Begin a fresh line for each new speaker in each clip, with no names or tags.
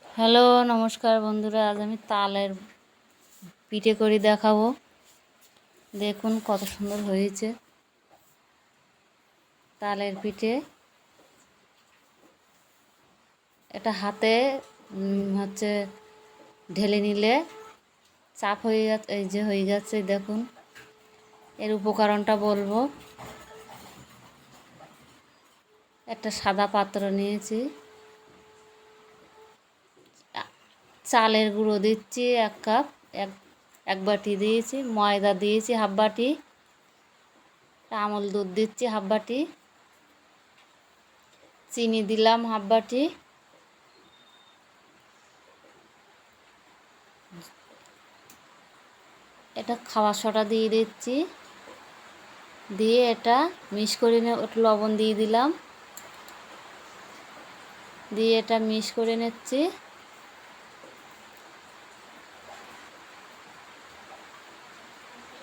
Hello, নমস্কার বন্ধুরা। আজ আমি তালের পিঠে করে দেখাবো। দেখুন কত সুন্দর হয়েছে তালের পিঠে। এটা হাতে হচ্ছে ঢেলে নিলে চাপ হয়ে যাচ্ছে, এই যে হয়ে যাচ্ছে। দেখুন এর উপকরণটা বলবো। একটা সাদা পাত্র নিয়েছি, চালের গুঁড়ো দিচ্ছি 1 কাপ, এক বাটি দিয়েছি, ময়দা দিয়েছি হাফ বাটি, আমুল দুধ দিচ্ছি হাফ বাটি, চিনি দিলাম হাফ বাটি, এটা খাওয়া সোডা দিয়ে দিচ্ছি, দিয়ে এটা মিক্স করে একটু লবণ দিয়ে দিলাম, দিয়ে এটা মিক্স করে নিচ্ছি।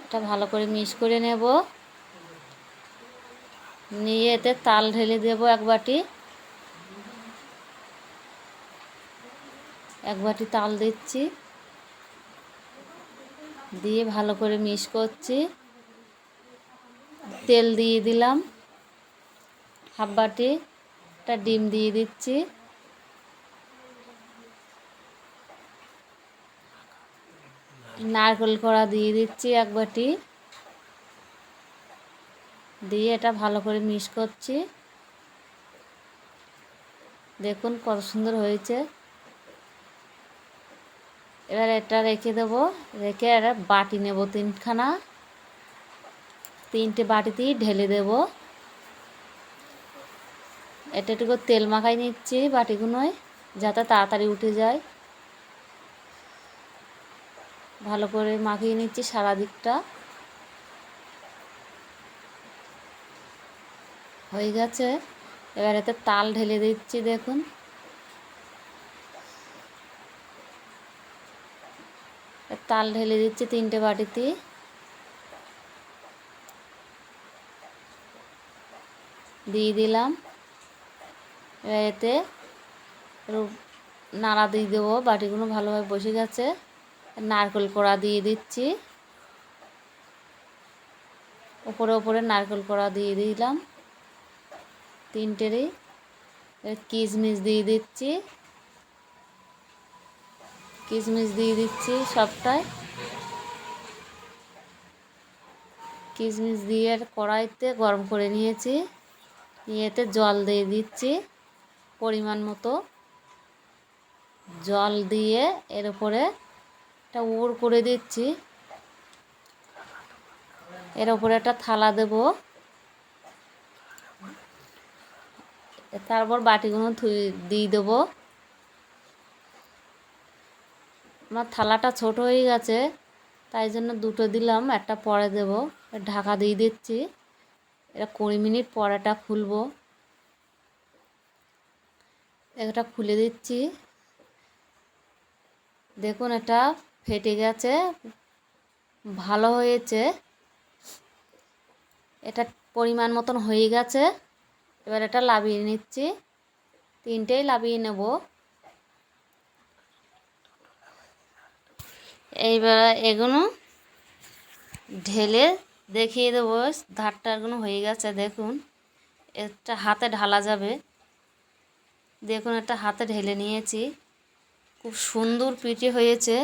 এটা ভালো করে মিক্স করে নেব, নিয়ে এতে তাল ঢেলে দেব এক বাটি তাল দিচ্ছি, দিয়ে ভালো করে মিক্স করছি। তেল দিয়ে দিলাম হাফ বাটি, একটা ডিম দিয়ে দিচ্ছি, নারকেল কোড়া দিয়ে দিচ্ছি 1 বাটি, দিয়ে এটা ভালো করে মিক্স করছি। দেখুন কত সুন্দর হয়েছে। এবার এটা রেখে দেব, রেখে এটা বাটি নেব 3খানা, 3টে বাটিতেই ঢেলে দেব। এটা একটু তেল মাখাই নিচ্ছি বাটিগুলোয়, যাতে তাড়াতাড়ি উঠে যায়। ভালো করে মাখিয়ে নিচ্ছি সারা দিকটা। হয়ে গেছে। এবার এতে তাল ঢেলে দিচ্ছি। দেখুন তাল ঢেলে দিচ্ছি 3টে বাটিতে, দিয়ে দিলাম। এবার এতে নাড়া দিয়ে দেবো, বাটিগুলো ভালোভাবে বসে গেছে। নারকেল কোড়া দিয়ে দিচ্ছি, উপরে উপরে নারকেল কোড়া দিয়ে দিলাম 3টেরই। কিশমিশ দিয়ে দিচ্ছি, কিশমিশ দিয়ে দিচ্ছি সবটাই। কিশমিশ দিয়ে কড়াইতে গরম করে নিয়েছি, নিয়েতে জল দিয়ে দিচ্ছি পরিমাণ মতো। জল দিয়ে এর উপরে একটা উড় করে দিচ্ছি, এর উপরে একটা থালা দেব, তারপর বাটিগুলো দিয়ে দেবো। আমার থালাটা ছোট হয়ে গেছে, তাই জন্য 2টো দিলাম, একটা পরে দেব। ঢাকা দিয়ে দিচ্ছি, এটা 20 মিনিট পর এটা খুলবো। এটা খুলে দিচ্ছি। দেখুন এটা ফেটে গেছে, ভালো হয়েছে। এটা পরিমাণ মতন হয়ে গেছে। এবার এটা লাভিয়ে নিচ্ছি, 3টেই লাভিয়ে নেব। এইবার এগুলো ঢেলে দেখিয়ে দেবো, ধারটাগুলো হয়ে গেছে। দেখুন এটা হাতে ঢালা যাবে। দেখুন এটা হাতে ঢেলে নিয়েছি, খুব সুন্দর পিঠে হয়েছে।